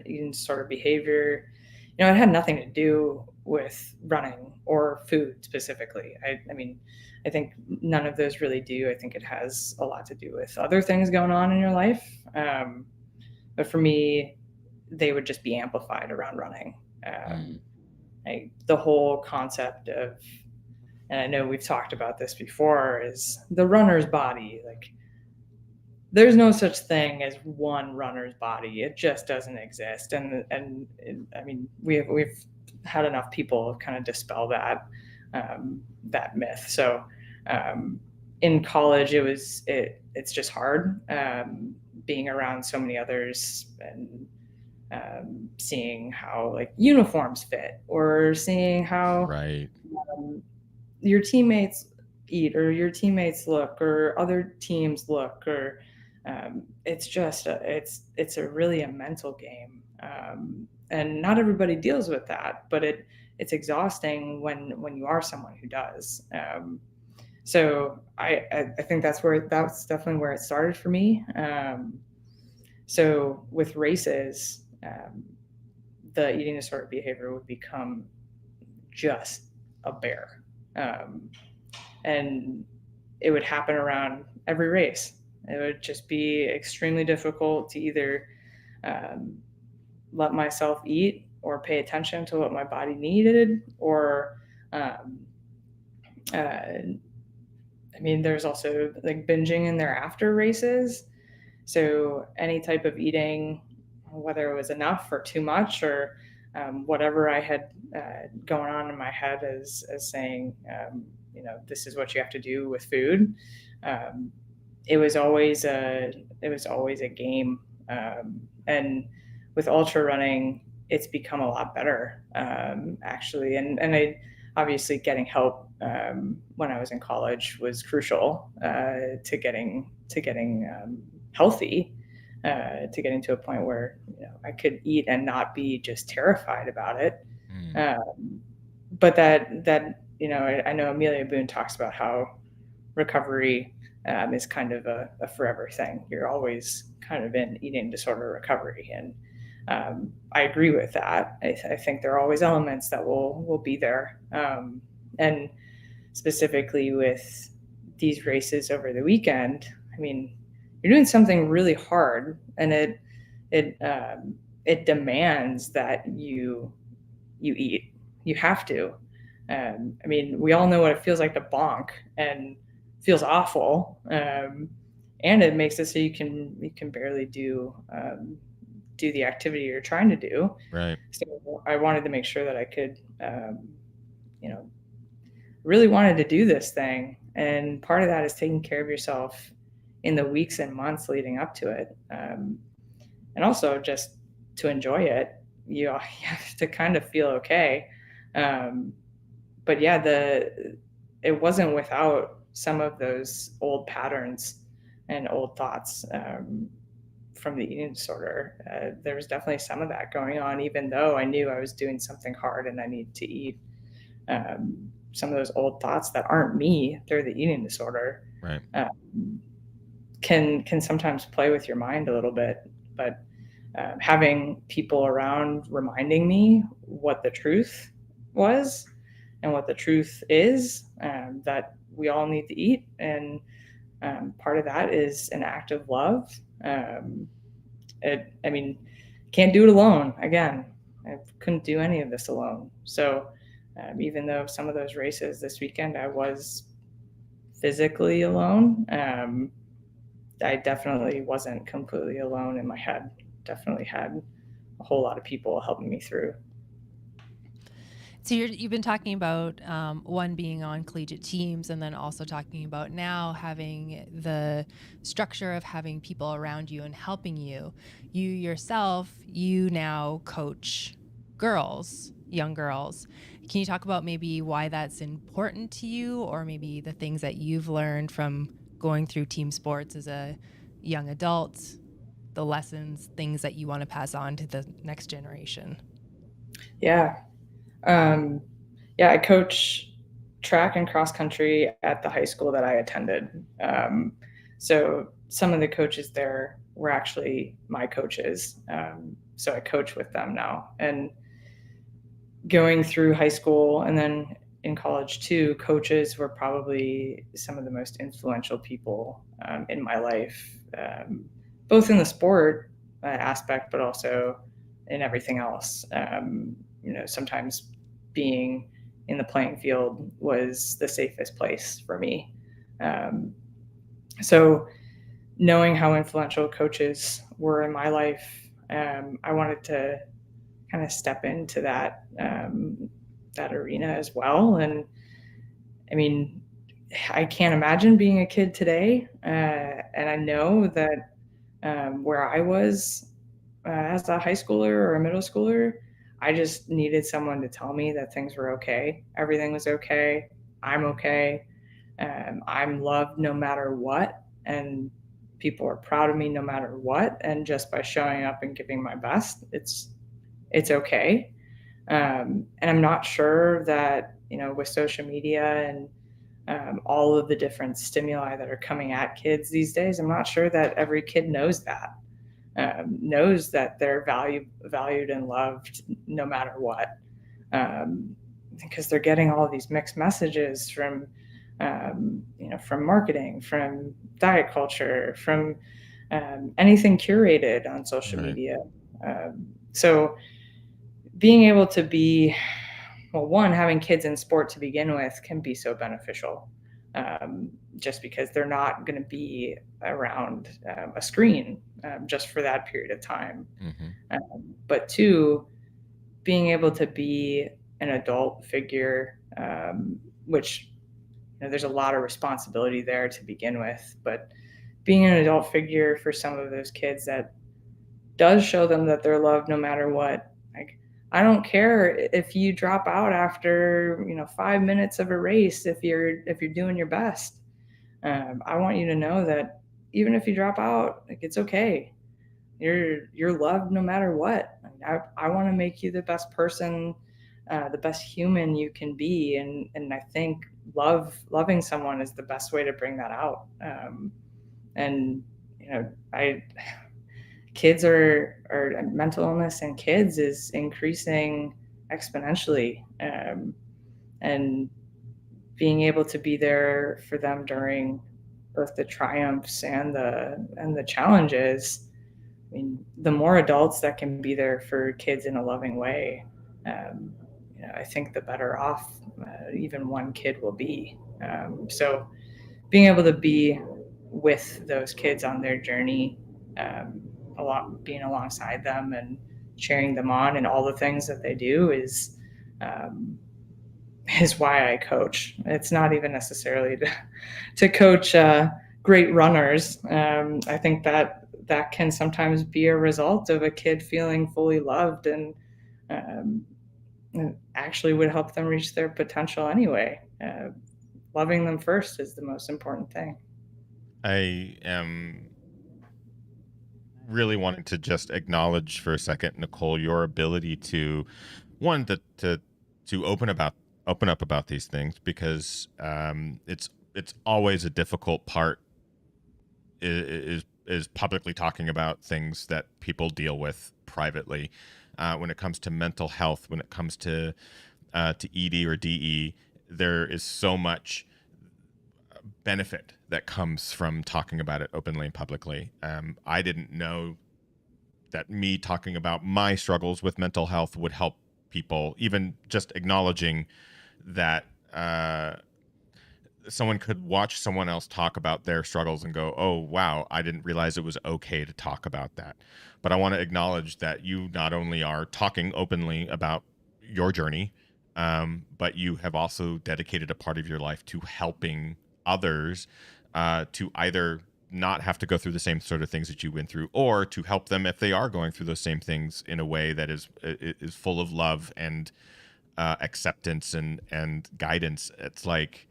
eating disorder behavior, you know, it had nothing to do with running or food specifically. I mean, I think none of those really do. I think it has a lot to do with other things going on in your life. But for me, they would just be amplified around running. The whole concept of, and I know we've talked about this before, is the runner's body. Like, there's no such thing as one runner's body. It just doesn't exist. And I mean, we've had enough people kind of dispel that myth. So in college, it's just hard being around so many others and seeing how like uniforms fit, or seeing how Right. your teammates eat, or your teammates look, or other teams look, or it's a really a mental game, and not everybody deals with that, but it's exhausting when you are someone who does. So I think that's definitely where it started for me. So with races, the eating disorder behavior would become just a bear. And it would happen around every race. It would just be extremely difficult to either let myself eat or pay attention to what my body needed, or I mean, there's also like binging in there after races. So any type of eating, whether it was enough or too much, or whatever I had going on in my head as saying, this is what you have to do with food. It was always a game, and with ultra running, it's become a lot better, actually. And I obviously getting help when I was in college was crucial to getting healthy, to getting to a point where I could eat and not be just terrified about it. But that I know Amelia Boone talks about how recovery is kind of a forever thing. You're always kind of in eating disorder recovery, and I agree with that. I think there are always elements that will be there, and specifically with these races over the weekend. I mean, you're doing something really hard, and it demands that you eat. You have to. I mean, we all know what it feels like to bonk, and feels awful, and it makes it so you can barely do the activity you're trying to do. Right. So I wanted to make sure that I could, really wanted to do this thing, and part of that is taking care of yourself in the weeks and months leading up to it, and also just to enjoy it. You have to kind of feel okay, but yeah, it wasn't without some of those old patterns and old thoughts from the eating disorder. There was definitely some of that going on, even though I knew I was doing something hard and I needed to eat. Some of those old thoughts that aren't me, they're the eating disorder. Right. Can sometimes play with your mind a little bit, but having people around reminding me what the truth was and what the truth is, that we all need to eat, and part of that is an act of love. I mean, can't do it alone. Again, I couldn't do any of this alone. So even though some of those races this weekend I was physically alone, I definitely wasn't completely alone in my head. Definitely had a whole lot of people helping me through. So you've been talking about one, being on collegiate teams, and then also talking about now having the structure of having people around you and helping you. You yourself, you now coach girls, young girls. Can you talk about maybe why that's important to you, or maybe the things that you've learned from going through team sports as a young adult, the lessons, things that you want to pass on to the next generation? Yeah. I coach track and cross country at the high school that I attended. So some of the coaches there were actually my coaches. So I coach with them now. And going through high school and then in college too, coaches were probably some of the most influential people in my life, both in the sport aspect, but also in everything else. Sometimes being in the playing field was the safest place for me. So knowing how influential coaches were in my life, I wanted to kind of step into that arena as well. And I mean, I can't imagine being a kid today, and I know that where I was as a high schooler or a middle schooler, I just needed someone to tell me that things were okay, everything was okay, I'm okay, I'm loved no matter what, and people are proud of me no matter what. And just by showing up and giving my best, it's okay. And I'm not sure that, with social media and all of the different stimuli that are coming at kids these days, I'm not sure that every kid knows that, knows that they're valued and loved no matter what, because they're getting all of these mixed messages from, from marketing, from diet culture, from anything curated on social Right. media. So being able to be, well, one, having kids in sport to begin with can be so beneficial, just because they're not going to be around a screen just for that period of time. But two, being able to be an adult figure, which there's a lot of responsibility there to begin with, but being an adult figure for some of those kids that does show them that they're loved no matter what. Like, I don't care if you drop out after 5 minutes of a race if you're doing your best. I want you to know that even if you drop out, like, it's okay. You're loved no matter what. I want to make you the best person, the best human you can be, and I think loving someone is the best way to bring that out. And I kids or mental illness in kids is increasing exponentially, and being able to be there for them during both the triumphs and the challenges. I mean, the more adults that can be there for kids in a loving way, I think the better off even one kid will be. So being able to be with those kids on their journey, being alongside them and cheering them on and all the things that they do is why I coach. It's not even necessarily to coach great runners. I think that can sometimes be a result of a kid feeling fully loved, and actually would help them reach their potential anyway. Loving them first is the most important thing. I am really wanting to just acknowledge for a second, Nicole, your ability to one to open up about these things, because it's always a difficult part is publicly talking about things that people deal with privately. When it comes to mental health, when it comes to ED or DE, there is so much benefit that comes from talking about it openly and publicly. I didn't know that me talking about my struggles with mental health would help people. Even just acknowledging that someone could watch someone else talk about their struggles and go, oh, wow, I didn't realize it was okay to talk about that. But I want to acknowledge that you not only are talking openly about your journey, but you have also dedicated a part of your life to helping others to either not have to go through the same sort of things that you went through, or to help them if they are going through those same things in a way that is full of love and acceptance and guidance. It's like,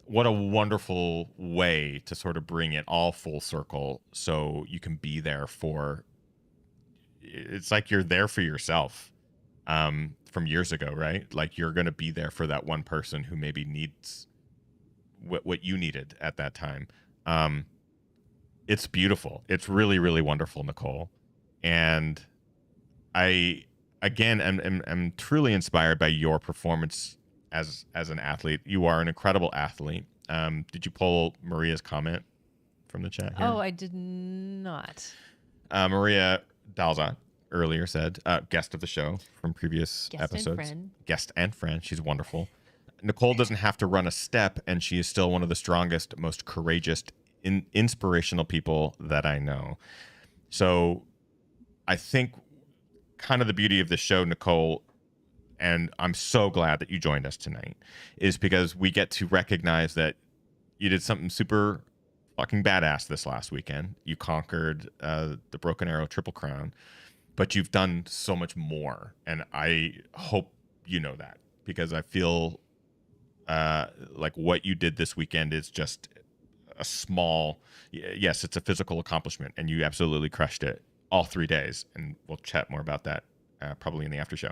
what a wonderful way to sort of bring it all full circle, so you can be there for, it's like you're there for yourself from years ago, right? Like, you're going to be there for that one person who maybe needs what you needed at that time. It's beautiful. It's really, really wonderful, Nicole. And I, again, am truly inspired by your performance as an athlete. You are an incredible athlete. Did you pull Maria's comment from the chat here? Oh, I did not. Maria Dalza earlier said, guest of the show from previous Guest episodes. and friend. Guest and friend. She's wonderful. Nicole doesn't have to run a step, and she is still one of the strongest, most courageous, inspirational people that I know. So I think kind of the beauty of the show, Nicole, and I'm so glad that you joined us tonight, is because we get to recognize that you did something super fucking badass this last weekend. You conquered the Broken Arrow Triple Crown, but you've done so much more. And I hope you know that, because I feel like what you did this weekend is just a small, yes, it's a physical accomplishment, and you absolutely crushed it all 3 days. And we'll chat more about that probably in the after show.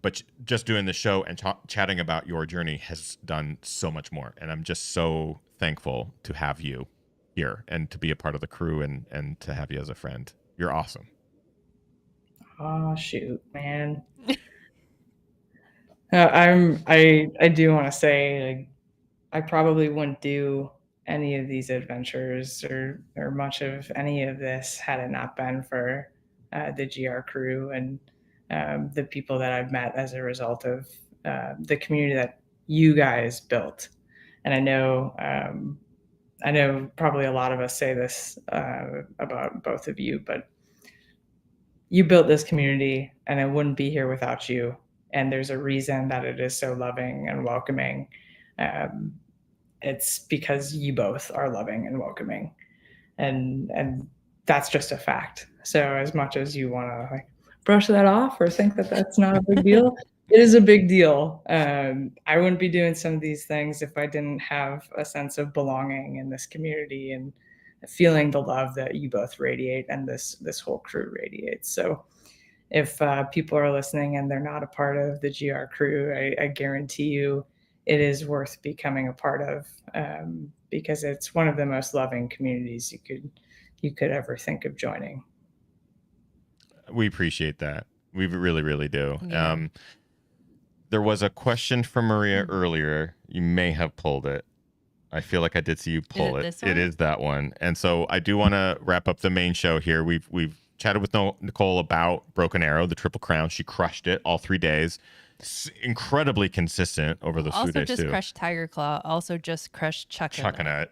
But just doing the show and chatting about your journey has done so much more. And I'm just so thankful to have you here and to be a part of the crew and to have you as a friend. You're awesome. Oh shoot, man. I do want to say, like, I probably wouldn't do any of these adventures or much of any of this had it not been for the GR crew and the people that I've met as a result of the community that you guys built. And I know probably a lot of us say this about both of you, but you built this community, and it wouldn't be here without you. And there's a reason that it is so loving and welcoming. It's because you both are loving and welcoming, and that's just a fact. So as much as you want to like brush that off or think that that's not a big deal, it is a big deal. I wouldn't be doing some of these things if I didn't have a sense of belonging in this community and feeling the love that you both radiate and this whole crew radiates. So if people are listening and they're not a part of the GR crew, I guarantee you it is worth becoming a part of, because it's one of the most loving communities you could ever think of joining. We appreciate that. We really, really do. Yeah. There was a question from Maria earlier. You may have pulled it. I feel like I did see you pull it. This one? It is that one. And so I do want to wrap up the main show here. We've chatted with Nicole about Broken Arrow, the Triple Crown. She crushed it all 3 days. Incredibly consistent over those 2 Also days just too. crushed Tiger Claw. Also just crushed Chuckanut.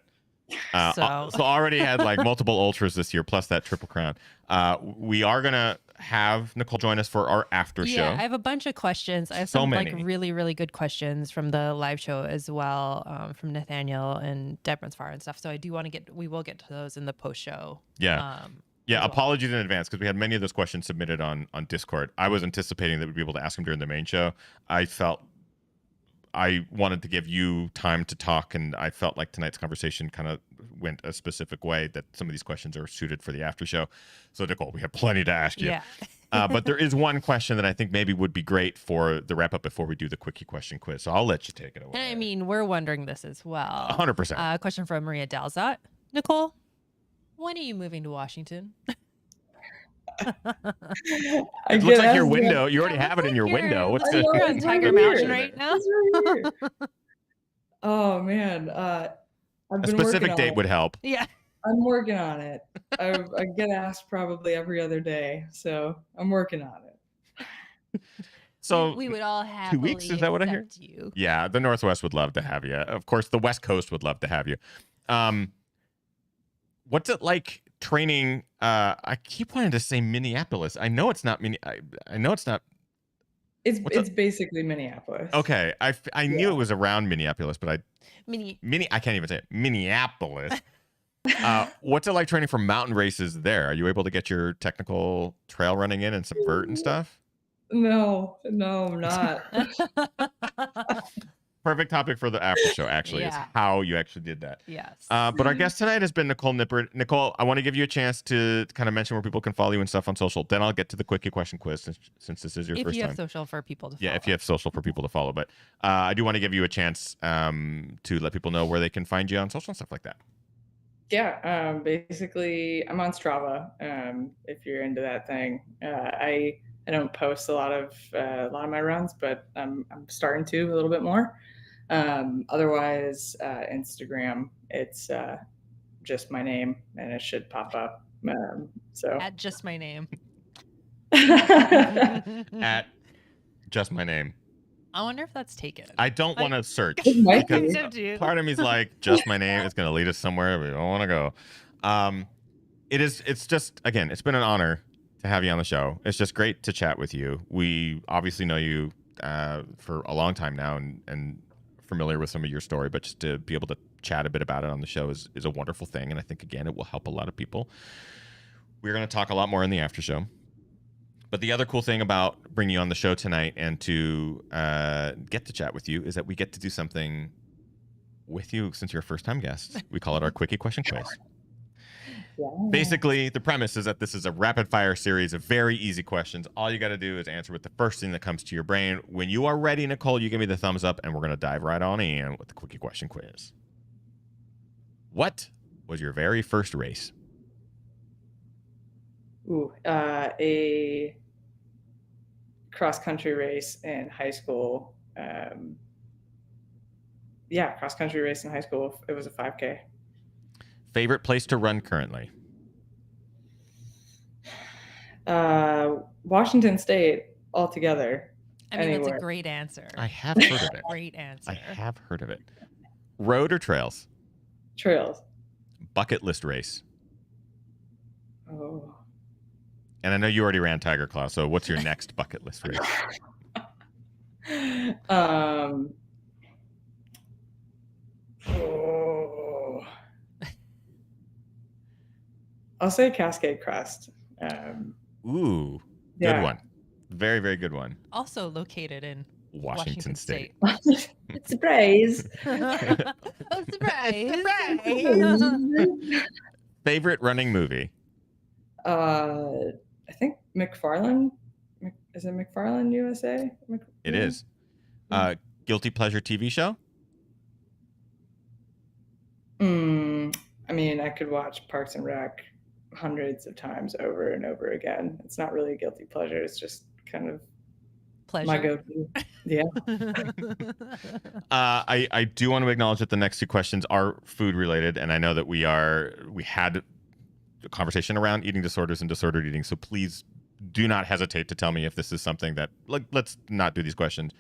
So already had like multiple ultras this year, plus that Triple Crown. We are gonna have Nicole join us for our after show. Yeah, I have a bunch of questions. I have So some many. like really, really good questions from the live show as well, from Nathaniel and Deborah's Far and stuff. So I do want to we will get to those in the post show. Yeah. Well. Apologies in advance because we had many of those questions submitted on Discord. I was anticipating that we'd be able to ask them during the main show. I felt I wanted to give you time to talk, and I felt like tonight's conversation kind of went a specific way that some of these questions are suited for the after show. So, Nicole, we have plenty to ask you. Yeah. But there is one question that I think maybe would be great for the wrap up before we do the Quickie question quiz. So I'll let you take it away. And I mean, we're wondering this as well. 100%. A question from Maria Dalzot. Nicole, when are you moving to Washington? It looks like your window. You already have it in your window. What's You're the on Tiger Mountain right now. Oh man, a specific date would help. Yeah. I'm working on it. I get asked probably every other day, so I'm working on it. So we would all have 2 weeks. Is that what I hear? You. Yeah, the Northwest would love to have you. Of course, the West Coast would love to have you. What's it like training? I keep wanting to say Minneapolis. I know it's not I know it's not. It's basically Minneapolis. Okay, I knew it was around Minneapolis, but I can't even say it. Minneapolis. What's it like training for mountain races there? Are you able to get your technical trail running in and some vert and stuff? No, I'm not. Perfect topic for the after show, actually, is how you actually did that. Yes. But our guest tonight has been Nicole Nipper. Nicole, I want to give you a chance to kind of mention where people can follow you and stuff on social. Then I'll get to the Quickie question quiz since this is your first time. If you have social for people to follow. Yeah, if you have social for people to follow. But I do want to give you a chance to let people know where they can find you on social and stuff like that. Yeah, basically, I'm on Strava. If you're into that thing, I don't post a lot of my runs, but I'm starting to a little bit more. Otherwise, Instagram, it's just my name, and it should pop up. So at just my name. at just my name. I wonder if that's taken. I don't want to search It might be. because I do. part of me is like, just my name is going to lead us somewhere we don't want to go. It's just, again, it's been an honor to have you on the show. It's just great to chat with you. We obviously know you for a long time now and familiar with some of your story, but just to be able to chat a bit about it on the show is a wonderful thing. And I think, again, it will help a lot of people. We're going to talk a lot more in the after show. But the other cool thing about bringing you on the show tonight and to get to chat with you is that we get to do something with you since you're a first-time guest. We call it our Quickie Question Quiz. Yeah. Basically, the premise is that this is a rapid-fire series of very easy questions. All you got to do is answer with the first thing that comes to your brain. When you are ready, Nicole, you give me the thumbs up, and we're going to dive right on in with the Quickie Question Quiz. What was your very first race? Ooh, a cross-country race in high school. Cross-country race in high school. It was a 5K. Favorite place to run currently? Washington State altogether. I mean, that's a Anywhere. great answer. I have heard of it. Great answer. I have heard of it. Road or trails? Trails. Bucket list race. Oh. And I know you already ran Tiger Claw, so what's your next bucket list race? Oh. I'll say Cascade Crest. Ooh, good Yeah. one. Very, very good one. Also located in Washington State. Surprise. Oh, surprise. Favorite running movie? I think McFarlane. Is it McFarlane USA? It is. Guilty pleasure TV show? I mean, I could watch Parks and Rec hundreds of times over and over again. It's not really a guilty pleasure. It's just kind of Pleasure. my go-to. Yeah. I do want to acknowledge that the next two questions are food related, and I know that we had a conversation around eating disorders and disordered eating, so please do not hesitate to tell me if this is something that, like, let's not do these questions.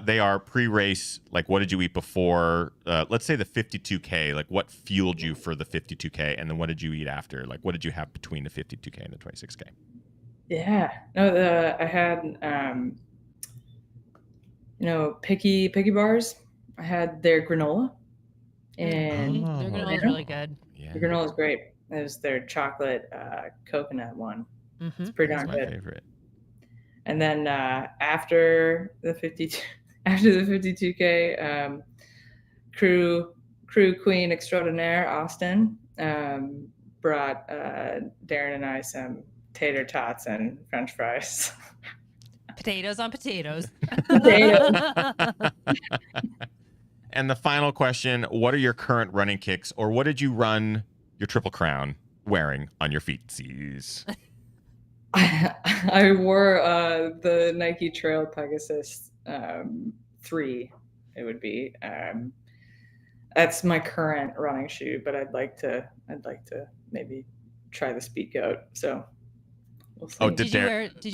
They are pre-race, like what did you eat before, let's say the 52K, like what fueled you for the 52K, and then what did you eat after? Like what did you have between the 52K and the 26K? Yeah. No, I had, Picky bars. I had their granola. And Their granola is really good. Yeah, the granola is great. It was their chocolate coconut one. Mm-hmm. It's pretty that's darn my good. favorite. And then after the 52K, crew queen extraordinaire Austin brought Darren and I some tater tots and French fries. Potatoes on potatoes. And the final question, what are your current running kicks, or what did you run your Triple Crown wearing on your feetsies? I wore the Nike Trail Pegasus 3. It would be. That's my current running shoe, but I'd like to maybe try the Speed Goat. So we'll see. Oh, Did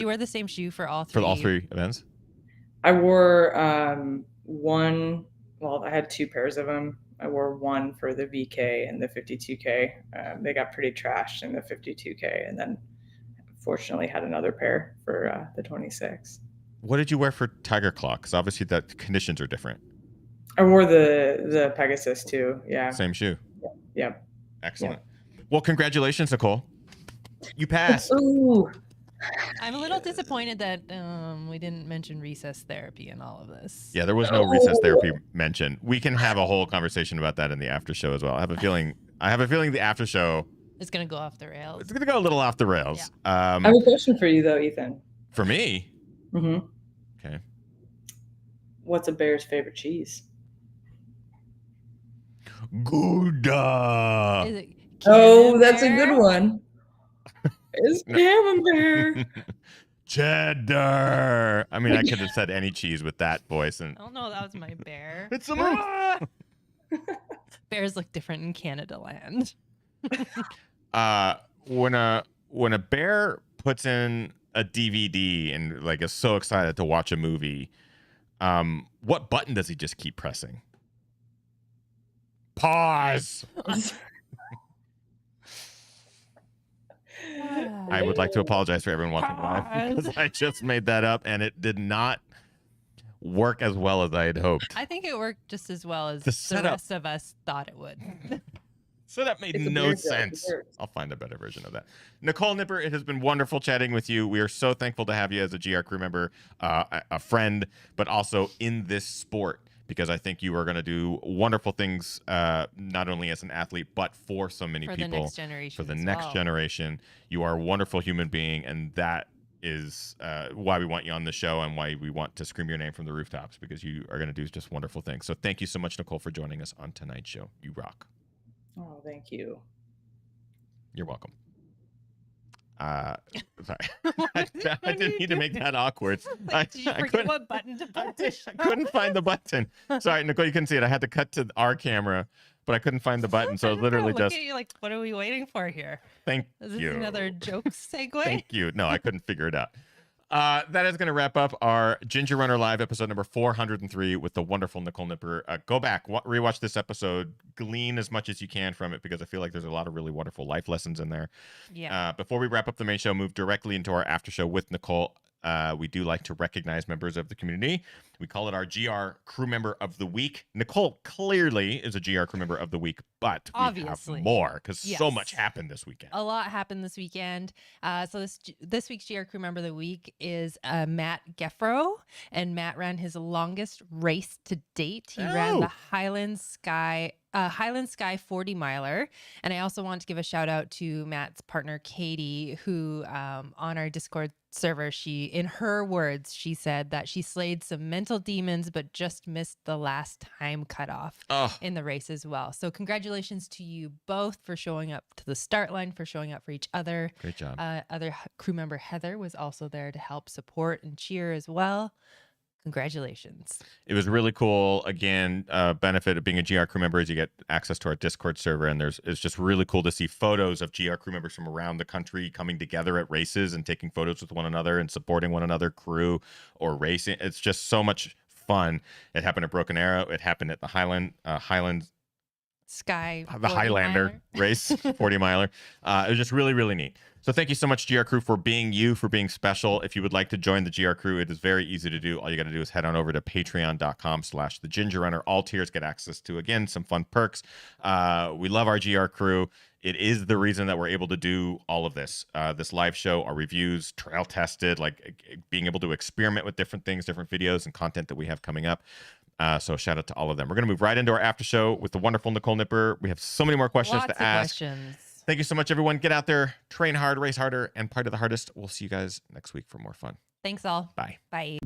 you wear the same shoe for all three? For all three events? I wore one. Well, I had two pairs of them. I wore one for the VK and the 52K. They got pretty trashed in the 52K, and then fortunately had another pair for the 26. What did you wear for Tiger Claw? Because obviously the conditions are different. I wore the Pegasus too. Yeah. Same shoe. Yep. Excellent. Well, congratulations, Nicole. You passed. Ooh. I'm a little disappointed that we didn't mention recess therapy in all of this. Yeah, there was no recess therapy mentioned. We can have a whole conversation about that in the after show as well. I have a feeling the after show It's gonna go off the rails. it's gonna go a little off the rails. I have a question for you though, Ethan. For me. Mm-hmm. Okay. What's a bear's favorite cheese? Gouda. Is it Oh, that's a Camembert? good one. It's Camembert. Cheddar. I mean, I could have said any cheese with that voice, and I don't know. That was my bear. it's a Bears look different in Canada land. when a bear puts in a DVD and like is so excited to watch a movie, what button does he just keep pressing? Pause. I would like to apologize for everyone watching live because I just made that up and it did not work as well as I had hoped. I think it worked just as well as The the setup. rest of us thought it would. So that made It's a no beard joke. sense. It works. I'll find a better version of that. Nicole Nipper, it has been wonderful chatting with you. We are so thankful to have you as a GR crew member, a friend, but also in this sport, because I think you are going to do wonderful things, not only as an athlete, but for so many For people. the next generation. For the as next well. generation. You are a wonderful human being, and that is why we want you on the show and why we want to scream your name from the rooftops, because you are going to do just wonderful things. So thank you so much, Nicole, for joining us on tonight's show. You rock. Oh, thank you. You're welcome. Sorry. I didn't need to make that awkward. Did you forget what button to push? I couldn't find the button. Sorry, Nicole, you couldn't see it. I had to cut to our camera, but I couldn't find the button. So I just literally kinda look just at you like, what are we waiting for here? thank Is this you. another joke segue? Thank you. No, I couldn't figure it out. That is going to wrap up our Ginger Runner Live episode number 403 with the wonderful Nicole Nipper. Go back, rewatch this episode, glean as much as you can from it, because I feel like there's a lot of really wonderful life lessons in there. Yeah. Before we wrap up the main show, move directly into our after show with Nicole. We do like to recognize members of the community. We call it our GR Crew Member of the Week. Nicole clearly is a GR Crew Member of the Week, but we Obviously. have more because so Yes. much happened this weekend. A lot happened this weekend. So this week's GR Crew Member of the Week is Matt Geffro, and Matt ran his longest race to date. He ran the Highland Sky 40 miler. And I also want to give a shout out to Matt's partner, Katie, who on our Discord server, in her words, she said that she slayed some mental demons, but just missed the last time cutoff in the race as well. So congratulations to you both for showing up to the start line, for showing up for each other. Great job. Other crew member Heather was also there to help support and cheer as well. Congratulations. It was really cool. Again, benefit of being a GR crew member is you get access to our Discord server, and it's just really cool to see photos of GR crew members from around the country coming together at races and taking photos with one another and supporting one another, crew or racing. It's just so much fun. It happened at Broken Arrow. It happened at the Highland Sky, the Highlander race, 40 miler. It was just really, really neat. So thank you so much, GR Crew, for being you, for being special. If you would like to join the GR Crew, it is very easy to do. All you got to do is head on over to patreon.com/thegingerrunner. All tiers get access to, again, some fun perks. We love our GR Crew. It is the reason that we're able to do all of this. This live show, our reviews, trail tested, like being able to experiment with different things, different videos and content that we have coming up. So shout out to all of them. We're going to move right into our after show with the wonderful Nicole Nipper. We have so many more questions Lots to of ask. questions. Thank you so much, everyone. Get out there, train hard, race harder, and part of the hardest. We'll see you guys next week for more fun. Thanks all. Bye. Bye.